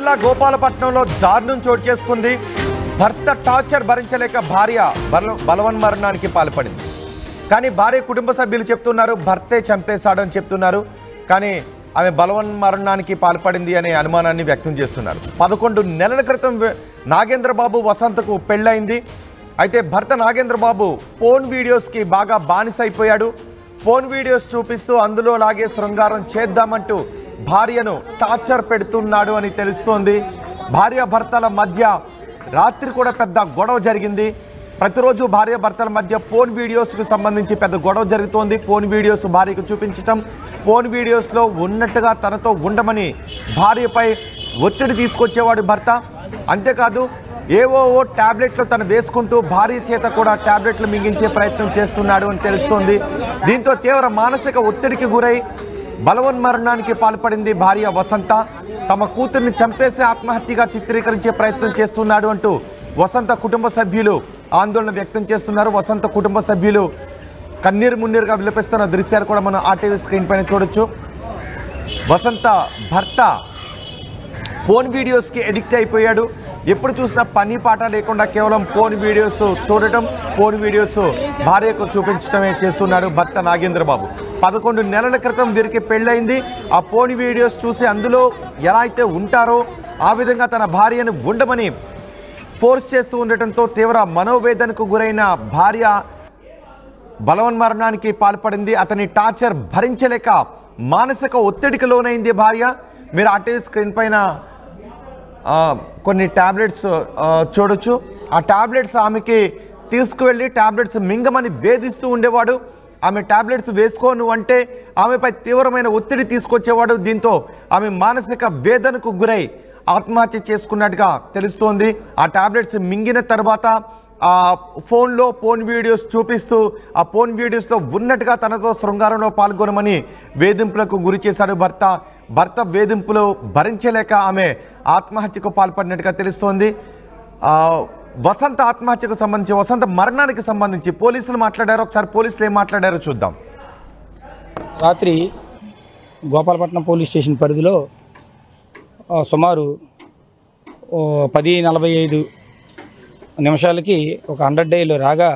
జిల్లా గోపాలపట్నంలో దారుణం చోటు చేసుకుంది. భర్త టార్చర్ భరించలేక భార్య బలవన్మరణానికి పాల్పడింది. కానీ భార్య కుటుంబ సభ్యులు చెప్తున్నారు భర్తే చంపేశాడని చెప్తున్నారు. కానీ ఆమె బలవన్మరణానికి పాల్పడింది అనే అనుమానాన్ని వ్యక్తం చేస్తున్నారు. 11 నెలల క్రితం నాగేంద్రబాబు వసంతకు పెళ్ళైంది. అయితే భర్త నాగేంద్రబాబు ఫోన్ వీడియోస్కి బాగా బానిసైపోయాడు. ఫోన్ వీడియోస్ చూపిస్తూ అందులో లాగే శృంగారం చేద్దామంటూ భార్యను టార్చర్ పెడుతున్నాడు అని తెలుస్తోంది. భార్యాభర్తల మధ్య రాత్రి కూడా పెద్ద గొడవ జరిగింది. ప్రతిరోజు భార్యాభర్తల మధ్య ఫోన్ వీడియోస్కి సంబంధించి పెద్ద గొడవ జరుగుతోంది. ఫోన్ వీడియోస్ భార్యకు చూపించటం, ఫోన్ వీడియోస్లో ఉన్నట్టుగా తనతో ఉండమని భార్యపై ఒత్తిడి తీసుకొచ్చేవాడు భర్త. అంతేకాదు ఏవో ట్యాబ్లెట్లు తను వేసుకుంటూ భార్య చేత కూడా ట్యాబ్లెట్లు మింగించే ప్రయత్నం చేస్తున్నాడు అని తెలుస్తోంది. దీంతో తీవ్ర మానసిక ఒత్తిడికి గురై బలవన్మరణానికి పాల్పడింది భార్య వసంత. తమ కూతుర్ని చంపేసి ఆత్మహత్యగా చిత్రీకరించే ప్రయత్నం చేస్తున్నాడు అంటూ వసంత కుటుంబ సభ్యులు ఆందోళన వ్యక్తం చేస్తున్నారు. వసంత కుటుంబ సభ్యులు కన్నీరు మున్నీరుగా విలపిస్తున్న దృశ్యాలు కూడా మనం ఆర్టీవీ స్క్రీన్ పైన చూడొచ్చు. వసంత భర్త ఫోన్ వీడియోస్కి ఎడిక్ట్ అయిపోయాడు. ఎప్పుడు చూసినా పని పాట లేకుండా కేవలం ఫోన్ వీడియోస్ చూడటం, ఫోన్ వీడియోస్ భార్యకు చూపించడమే చేస్తున్నాడు భర్త నాగేంద్రబాబు. 11 నెలల క్రితం వీరికి పెళ్ళయింది. ఆ ఫోన్ వీడియోస్ చూసి అందులో ఎలా అయితే ఉంటారో ఆ విధంగా తన భార్యను ఉండమని ఫోర్స్ చేస్తూ ఉండటంతో తీవ్ర మనోవేదనకు గురైన భార్య బలవన్మరణానికి పాల్పడింది. అతని టార్చర్ భరించలేక మానసిక ఒత్తిడికి లోనైంది భార్య. మీరు ఆర్టీవీ స్క్రీన్ పైన కొన్ని ట్యాబ్లెట్స్ చూడొచ్చు. ఆ ట్యాబ్లెట్స్ ఆమెకి తీసుకువెళ్ళి ట్యాబ్లెట్స్ మింగమని వేధిస్తూ ఉండేవాడు. ఆమె ట్యాబ్లెట్స్ వేసుకోను అంటే ఆమెపై తీవ్రమైన ఒత్తిడి తీసుకొచ్చేవాడు. దీంతో ఆమె మానసిక వేదనకు గురై ఆత్మహత్య చేసుకున్నట్టుగా తెలుస్తోంది. ఆ ట్యాబ్లెట్స్ మింగిన తర్వాత ఆ ఫోన్ వీడియోస్ చూపిస్తూ ఆ ఫోన్ వీడియోస్లో ఉన్నట్టుగా తనతో శృంగారంలో పాల్గొనమని వేధింపులకు గురి చేశాడు భర్త. భర్త వేధింపులు భరించలేక ఆమె ఆత్మహత్యకు పాల్పడినట్టుగా తెలుస్తోంది. వసంత ఆత్మహత్యకు సంబంధించి, వసంత మరణానికి సంబంధించి పోలీసులు మాట్లాడారు. ఒకసారి పోలీసులు ఏం మాట్లాడారో చూద్దాం. రాత్రి గోపాలపట్నం పోలీస్ స్టేషన్ పరిధిలో సుమారు 10:45 నిమిషాలకి ఒక 100 డైల్ రాగా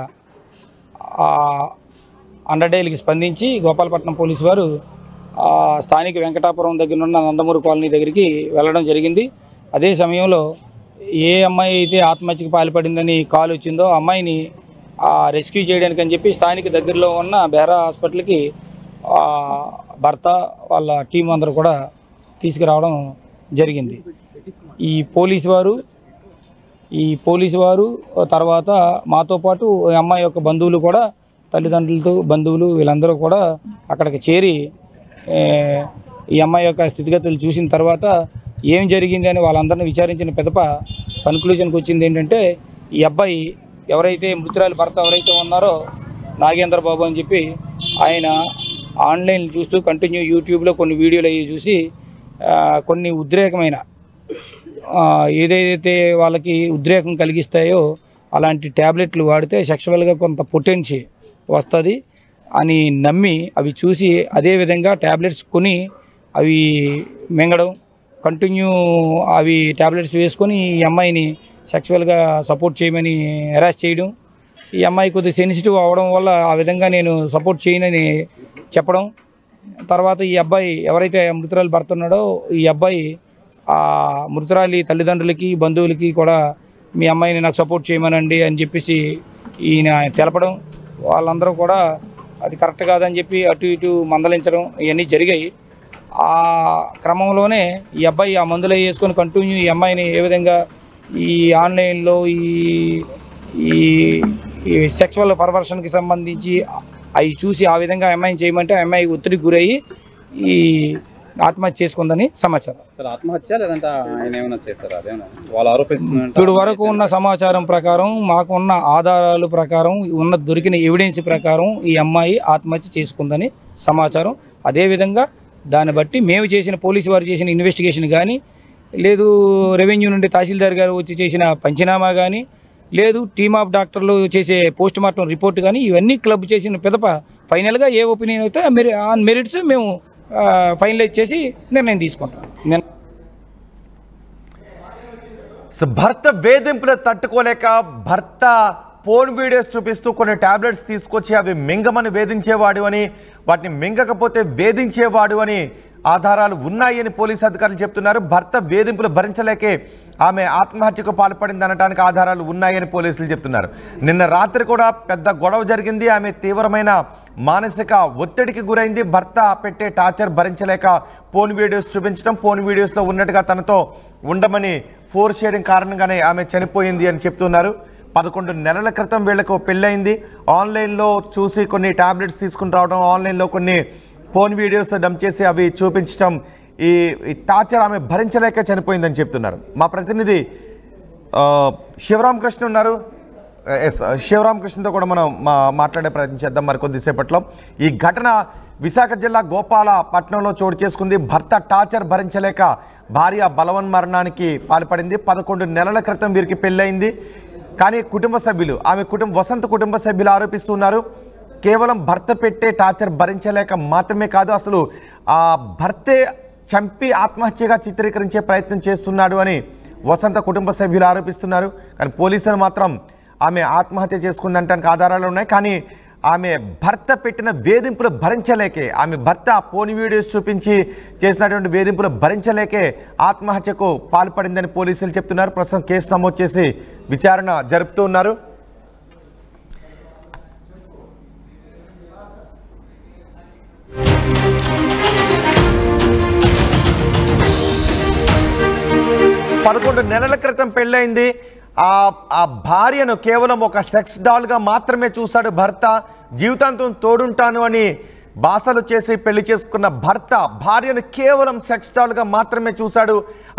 100 డైల్కి స్పందించి గోపాలపట్నం పోలీసు వారు స్థానిక వెంకటాపురం దగ్గర ఉన్న నందమూరి కాలనీ దగ్గరికి వెళ్ళడం జరిగింది. అదే సమయంలో ఏ అమ్మాయి అయితే ఆత్మహత్యకు పాల్పడిందని కాల్ వచ్చిందో ఆ అమ్మాయిని రెస్క్యూ చేయడానికి అని చెప్పి స్థానిక దగ్గరలో ఉన్న బెహరా హాస్పిటల్కి భర్త వాళ్ళ టీం అందరూ కూడా తీసుకురావడం జరిగింది. ఈ పోలీసు వారు తర్వాత మాతో పాటు ఈ అమ్మాయి యొక్క బంధువులు కూడా, తల్లిదండ్రులతో బంధువులు వీళ్ళందరూ కూడా అక్కడికి చేరి ఈ అమ్మాయి యొక్క స్థితిగతులు చూసిన తర్వాత ఏం జరిగింది అని వాళ్ళందరినీ విచారించిన పిదప కన్క్లూజన్కి వచ్చింది ఏంటంటే, ఈ అబ్బాయి ఎవరైతే మృతురాలి భర్త ఎవరైతే ఉన్నారో నాగేంద్రబాబు అని చెప్పి ఆయన ఆన్లైన్ చూస్తూ కంటిన్యూ యూట్యూబ్లో కొన్ని వీడియోలు అవి చూసి కొన్ని ఉద్రేకమైన ఏదైతే వాళ్ళకి ఉద్రేకం కలిగిస్తాయో అలాంటి ట్యాబ్లెట్లు వాడితే సెక్షువల్గా కొంత పొటెన్షియల్ వస్తుంది అని నమ్మి అవి చూసి అదేవిధంగా ట్యాబ్లెట్స్ కొని అవి మింగడం, కంటిన్యూ అవి ట్యాబ్లెట్స్ వేసుకొని ఈ అమ్మాయిని సెక్సువల్గా సపోర్ట్ చేయమని హెరాస్ చేయడం. ఈ అమ్మాయి కొద్దిగా సెన్సిటివ్ అవ్వడం వల్ల ఆ విధంగా నేను సపోర్ట్ చేయనని చెప్పడం. తర్వాత ఈ అబ్బాయి ఎవరైతే మృతురాలి భర్త ఉన్నాడో ఈ అబ్బాయి ఆ మృతురాలి తల్లిదండ్రులకి బంధువులకి కూడా మీ అమ్మాయిని నాకు సపోర్ట్ చేయమనండి అని చెప్పేసి ఈయన తెలపడం. వాళ్ళందరూ కూడా అది కరెక్ట్ కాదని చెప్పి అటు ఇటు మందలించడం ఇవన్నీ జరిగాయి. ఆ క్రమంలోనే ఈ అబ్బాయి ఆ మందులు వేసుకొని కంటిన్యూ ఈ అమ్మాయిని ఏ విధంగా ఈ ఆన్లైన్లో ఈ సెక్సువల్ పర్వర్షన్కి సంబంధించి అవి చూసి ఆ విధంగా అమ్మాయిని చేయమంటే ఆ అమ్మాయి ఒత్తిడికి గురయ్యి ఈ ఆత్మహత్య చేసుకుందని సమాచారం. ఆత్మహత్య లేదంటే ఆయన ఏమైనా చేస్తారా? వాళ్ళు ఆరోపిస్తున్నారు. ఇప్పుడు వరకు ఉన్న సమాచారం ప్రకారం, మాకు ఉన్న ఆధారాల ప్రకారం, ఉన్న దొరికిన ఎవిడెన్స్ ప్రకారం ఈ అమ్మాయి ఆత్మహత్య చేసుకుందని సమాచారం. అదేవిధంగా దాన్ని బట్టి మేము చేసిన పోలీసు వారు చేసిన ఇన్వెస్టిగేషన్ కానీ, లేదు రెవెన్యూ నుండి తహసీల్దార్ గారు వచ్చి చేసిన పంచనామా కానీ, లేదు టీమ్ ఆఫ్ డాక్టర్లు చేసే పోస్ట్ మార్టం రిపోర్ట్ కానీ, ఇవన్నీ క్లబ్ చేసిన పిదప ఫైనల్గా ఏ ఒపీనియన్ అయితే ఆన్ మెరిట్స్ మేము ఫైనలైజ్ చేసి నిర్ణయం తీసుకుంటాం. సో భర్త వేధింపులు తట్టుకోలేక భర్త ఫోన్ వీడియోస్ చూపిస్తూ కొన్ని టాబ్లెట్స్ తీసుకొచ్చి అవి మింగమని వేధించేవాడు అని, వాటిని మింగకపోతే వేధించేవాడు అని ఆధారాలు ఉన్నాయని పోలీసు అధికారులు చెప్తున్నారు. భర్త వేధింపులు భరించలేకే ఆమె ఆత్మహత్యకు పాల్పడింది అనడానికి ఆధారాలు ఉన్నాయని పోలీసులు చెప్తున్నారు. నిన్న రాత్రి కూడా పెద్ద గొడవ జరిగింది. ఆమె తీవ్రమైన మానసిక ఒత్తిడికి గురైంది. భర్త పెట్టే టార్చర్ భరించలేక ఫోన్ వీడియోస్ చూపించడం, ఫోన్ వీడియోస్లో ఉన్నట్టుగా తనతో ఉండమని ఫోర్స్ చేయడం కారణంగానే ఆమె చనిపోయింది అని చెప్తున్నారు. 11 నెలల క్రితం వీళ్లకు పెళ్ళయింది. ఆన్లైన్లో చూసి కొన్ని టాబ్లెట్స్ తీసుకుని రావడం, ఆన్లైన్లో కొన్ని ఫోన్ వీడియోస్ డంప్ చేసి అవి చూపించడం, ఈ టార్చర్ ఆమె భరించలేక చనిపోయిందని చెప్తున్నారు. మా ప్రతినిధి శివరామకృష్ణ ఉన్నారు. శివరామకృష్ణతో కూడా మనం మాట్లాడే ప్రయత్నం చేద్దాం మరి కొద్దిసేపట్లో. ఈ ఘటన విశాఖ జిల్లా గోపాలపట్నంలో చోటు చేసుకుంది. భర్త టార్చర్ భరించలేక భార్య బలవన్మరణానికి పాల్పడింది. 11 నెలల క్రితం వీరికి పెళ్ళయింది. కానీ కుటుంబ సభ్యులు, వసంత కుటుంబ సభ్యులు ఆరోపిస్తున్నారు కేవలం భర్త పెట్టే టార్చర్ భరించలేక మాత్రమే కాదు, అసలు ఆ భర్తే చంపి ఆత్మహత్యగా చిత్రీకరించే ప్రయత్నం చేస్తున్నాడు అని వసంత కుటుంబ సభ్యులు ఆరోపిస్తున్నారు. కానీ పోలీసులు మాత్రం ఆమె ఆత్మహత్య చేసుకుందంటానికి ఆధారాలు ఉన్నాయి. కానీ ఆమె భర్త పెట్టిన వేధింపులు భరించలేకే, ఆమె భర్త ఫోన్ వీడియోస్ చూపించి చేసినటువంటి వేధింపులు భరించలేకే ఆత్మహత్యకు పాల్పడిందని పోలీసులు చెప్తున్నారు. ప్రస్తుతం కేసు నమోదు చేసి విచారణ జరుపుతూ ఉన్నారు. పదకొండు నెలల క్రితం పెళ్ళైంది. ఆ భార్యను కేవలం ఒక సెక్స్ డాల్గా మాత్రమే చూశాడు భర్త. జీవితాంతం తోడుంటాను అని బాసలు చేసి పెళ్లి చేసుకున్న భర్త భార్యను కేవలం సెక్స్ డాల్గా మాత్రమే చూశాడు.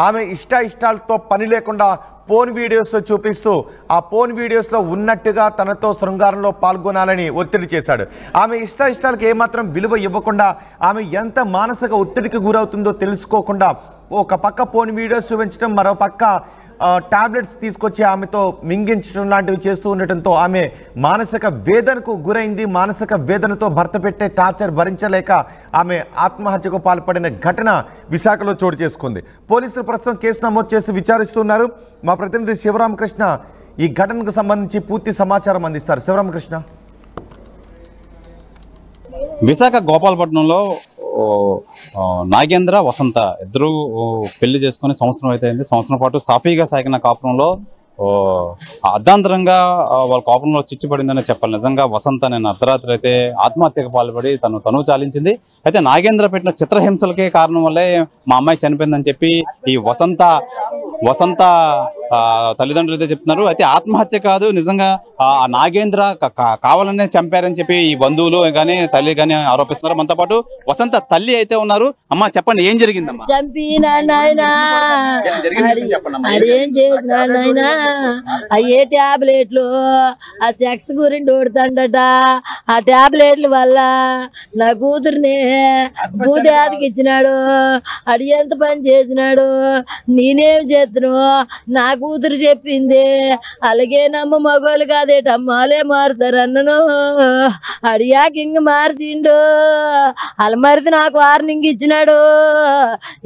ఆమె ఇష్టాలతో పని లేకుండా ఫోన్ వీడియోస్ చూపిస్తూ ఆ ఫోన్ వీడియోస్లో ఉన్నట్టుగా తనతో శృంగారంలో పాల్గొనాలని ఒత్తిడి చేశాడు. ఆమె ఇష్టాలకు ఏమాత్రం విలువ ఇవ్వకుండా, ఆమె ఎంత మానసిక ఒత్తిడికి గురవుతుందో తెలుసుకోకుండా ఒక పక్క ఫోన్ వీడియోస్ చూపించడం, మరో పక్క టాబ్లెట్స్ తీసుకొచ్చి ఆమెతో మింగించడం లాంటివి చేస్తూ ఉండటంతో ఆమె మానసిక వేదనకు గురైంది. మానసిక వేదనతో భర్త పెట్టే టార్చర్ భరించలేక ఆమె ఆత్మహత్యకు పాల్పడిన ఘటన విశాఖలో చోటు చేసుకుంది. పోలీసులు ప్రస్తుతం కేసు నమోదు చేసి విచారిస్తున్నారు. మా ప్రతినిధి శివరామకృష్ణ ఈ ఘటనకు సంబంధించి పూర్తి సమాచారం అందిస్తారు. శివరామకృష్ణ. విశాఖ గోపాలపట్నంలో నాగేంద్ర వసంత ఇద్దరు పెళ్లి చేసుకుని సంవత్సరం అయితే అయింది. సంవత్సరం పాటు సాఫీగా సాగిన కాపురంలో అర్ధాంతరంగా వాళ్ళ కోపంలో చిచ్చుపడిందని చెప్పాలి. నిజంగా వసంత నేను అర్ధరాత్రి అయితే ఆత్మహత్యకు పాల్పడి తను చాలించింది. అయితే నాగేంద్ర పెట్టిన చిత్రహింసలకే కారణం వల్లే మా అమ్మాయి చనిపోయిందని చెప్పి ఈ వసంత తల్లిదండ్రులు అయితే చెప్తున్నారు. అయితే ఆత్మహత్య కాదు, నిజంగా నాగేంద్ర కావాలనే చంపారని చెప్పి ఈ బంధువులు కానీ తల్లి కానీ ఆరోపిస్తున్నారు. మనతో పాటు వసంత తల్లి అయితే ఉన్నారు. అమ్మా చెప్పండి, ఏం జరిగిందమ్మా? అయ్యే టాబ్లెట్లు ఆ సెక్స్ గురించి ఓడుతాడట. ఆ టాబ్లెట్ల వల్ల నా కూతుర్ని భూదేవతకి ఇచ్చినాడు. అడి ఎంత పని చేసినాడు, నేనేం చేస్తున్నావు? నా కూతురు చెప్పింది. అలాగే నమ్మ మగోళ్ళు కాదేటమ్మాలే మారుతారు అన్నను. అడియాక ఇంక మార్చిండు. అలా మరిది నాకు వార్నింగ్ ఇచ్చినాడు.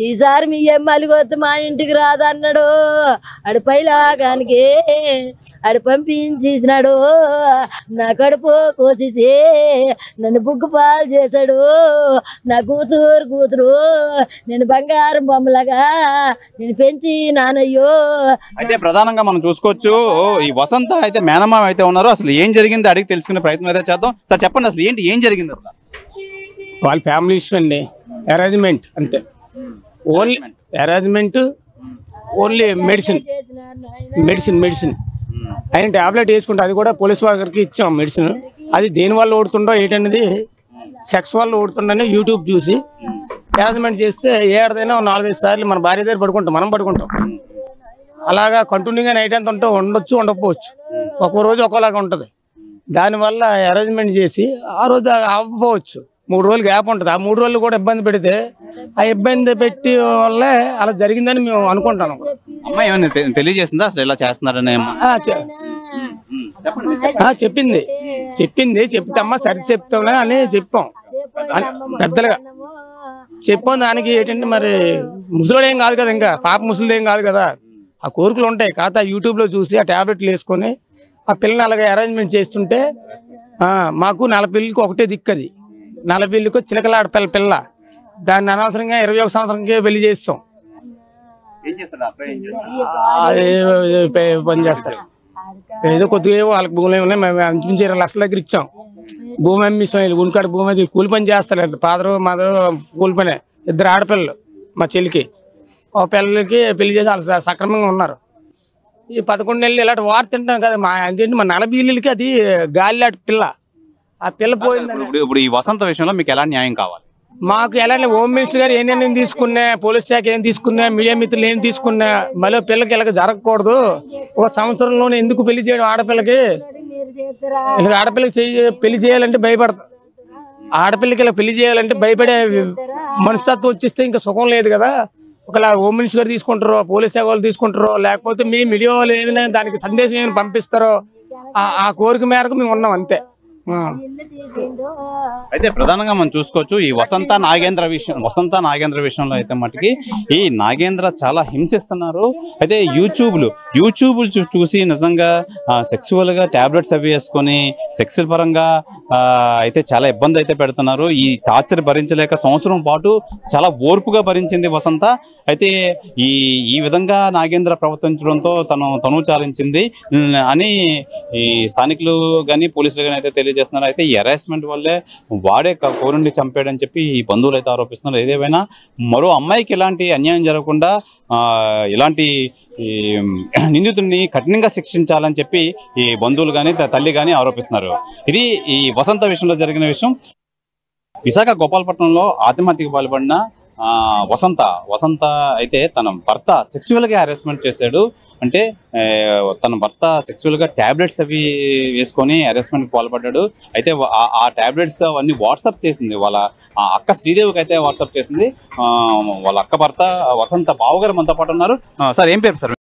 ఈసారి మీ ఎమ్మెల్యే వద్దు మా ఇంటికి రాదన్నాడు. అడి పైలాగానికి అడి పంపించేసినాడు. నా కడుపు కోసేసి నన్ను బుగ్గు పాలు చేశాడు. నా కూతురు నేను బంగారం బొమ్మలాగా నేను పెంచి నానయ్యో. అయితే ప్రధానంగా మనం చూసుకోవచ్చు ఈ వసంత అయితే మేనమామ అయితే ఉన్నారు. అసలు ఏం జరిగింది అడిగి తెలుసుకునే ప్రయత్నం అయితే చేద్దాం. సార్ చెప్పండి, అసలు ఏం జరిగింది? అసలు వాళ్ళ ఫ్యామిలీ ఇష్టం అండి, అరేంజ్మెంట్ అంతే. Only arrangement, only medicine. ఆయన టాబ్లెట్ వేసుకుంటే అది కూడా పోలీస్ వారికి ఇచ్చాం మెడిసిన్. అది దేని వల్ల ఓడుతుండో ఏంటనేది సెక్స్ వల్ల ఓడుతుండని యూట్యూబ్ చూసి అరేంజ్మెంట్ చేస్తే ఏడాదైనా 4-5 సార్లు మన భార్య దగ్గర మనం పడుకుంటాం. అలాగా కంటిన్యూగా నైట్ అంతా ఉంటే ఉండొచ్చు, ఉండకపోవచ్చు. ఒక్కో రోజు ఒక్కోలాగా ఉంటుంది. దానివల్ల అరేంజ్మెంట్ చేసి ఆ రోజు అవ్వకపోవచ్చు. 3 రోజులు గ్యాప్ ఉంటుంది. ఆ 3 రోజులు కూడా ఇబ్బంది పెడితే ఆ ఇబ్బంది పెట్టి వల్లే అలా జరిగిందని మేము అనుకుంటాను. అమ్మాయి ఏమైనా తెలియజేసిందా అసలు ఇలా చేస్తున్నారని? చెప్పింది చెప్తే అమ్మ సరి చెప్తాంలే అని చెప్పాం పెద్దలుగా చెప్పాం. దానికి ఏంటంటే మరి ముసలోడు ఏం కాదు కదా, ఇంకా పాప ముసలిది ఏం కాదు కదా. ఆ కోరికలు ఉంటాయి. కాకపోతే ఆ యూట్యూబ్లో చూసి ఆ ట్యాబ్లెట్లు వేసుకొని ఆ పిల్లని అలాగే అరేంజ్మెంట్ చేస్తుంటే మాకు 40 పిల్లలకి ఒకటే దిక్కది. 40 పిల్లలకు చిలకలాడ పిల్ల దాన్ని అనవసరంగా 21 సంవత్సరంకే పెళ్లి చేస్తాం. అది పని చేస్తారు. ఏదో కొద్దిగా వాళ్ళకి భూములు ఉన్నాయి, మేము అంచుమించి 20 లక్షల దగ్గర ఇచ్చాం. భూమి అమ్మిస్తాం, ఉనికాడ భూమి అది కూలి పని చేస్తారు. ఫాదరు మదరు కూలి పని, 2 ఆడపిల్లలు మా చెల్లికి. ఒక పిల్లలకి పెళ్లి చేసి వాళ్ళు సక్రమంగా ఉన్నారు. ఈ 11 నెలలు ఇలాంటి వార్త తింటాం కదా. మా ఏంటంటే మా 40 ఇళ్ళకి అది గాలిలాంటి పిల్ల. ఆ పిల్ల పోయింది. ఇప్పుడు ఈ వసంత విషయంలో మీకు ఎలా న్యాయం కావాలి? మాకు ఎలా హోమ్ మినిస్టర్ గారు ఏం తీసుకున్నా, పోలీస్ శాఖ ఏం తీసుకున్నా, మీడియా మిత్రులు ఏం తీసుకున్నా, మళ్ళీ పిల్లకి ఇలాగ జరగకూడదు. ఒక సంవత్సరంలోనే ఎందుకు పెళ్లి చేయడం? ఆడపిల్లకి పెళ్లి చేయాలంటే భయపడతాం. ఆడపిల్లకి ఇలా పెళ్లి చేయాలంటే భయపడే మనస్తత్వం వచ్చేస్తే ఇంకా సుఖం లేదు కదా. ఒకలా హోమ్ మినిస్టర్ గారు తీసుకుంటారో, పోలీస్ శాఖ వాళ్ళు తీసుకుంటారో, లేకపోతే మీ మీడియా వాళ్ళు ఏదైనా దానికి సందేశం ఏమైనా పంపిస్తారో ఆ కోరిక మేరకు మేము ఉన్నాం అంతే. అయితే ప్రధానంగా మనం చూసుకోవచ్చు ఈ వసంత నాగేంద్ర విషయంలో అయితే మటుకి ఈ నాగేంద్ర చాలా హింసిస్తున్నారు. అయితే యూట్యూబ్ చూసి నిజంగా సెక్సువల్ గా టాబ్లెట్స్ అవి వేసుకొని సెక్సువల్ పరంగా అయితే చాలా ఇబ్బంది అయితే పెడుతున్నారు. ఈ టార్చర్ భరించలేక సంవత్సరం పాటు చాలా ఓర్పుగా భరించింది వసంత. అయితే ఈ విధంగా నాగేంద్ర ప్రవర్తించడంతో తను చాలించింది అని ఈ స్థానికులు కానీ పోలీసులు కానీ అయితే తెలియజేస్తున్నారు. అయితే ఈ హెరాస్మెంట్ వల్లే వాడే కోరుండి చంపాడని చెప్పి ఈ బంధువులు అయితే ఆరోపిస్తున్నారు. ఏదేమైనా మరో అమ్మాయికి ఇలాంటి అన్యాయం జరగకుండా ఇలాంటి నిందితుడిని కఠినంగా శిక్షించాలని చెప్పి ఈ బంధువులు కానీ తల్లి కానీ ఆరోపిస్తున్నారు. ఇది ఈ వసంత విషయంలో జరిగిన విషయం. విశాఖ గోపాలపట్నంలో ఆత్మహత్యకు పాల్పడిన వసంత అయితే తన భర్త సెక్సువల్ గా హెరాస్మెంట్ చేశాడు. అంటే తన భర్త సెక్సువల్ గా టాబ్లెట్స్ అవి వేసుకొని హెరాస్మెంట్ పాల్పడ్డాడు. అయితే ఆ టాబ్లెట్స్ అవన్నీ వాట్సాప్ చేసింది వాళ్ళ అక్క శ్రీదేవికి అయితే వాట్సాప్ చేసింది. వాళ్ళ అక్క భర్త వసంత బావగారు మనతో పాటు ఉన్నారు. సార్ ఏం పేరు సార్?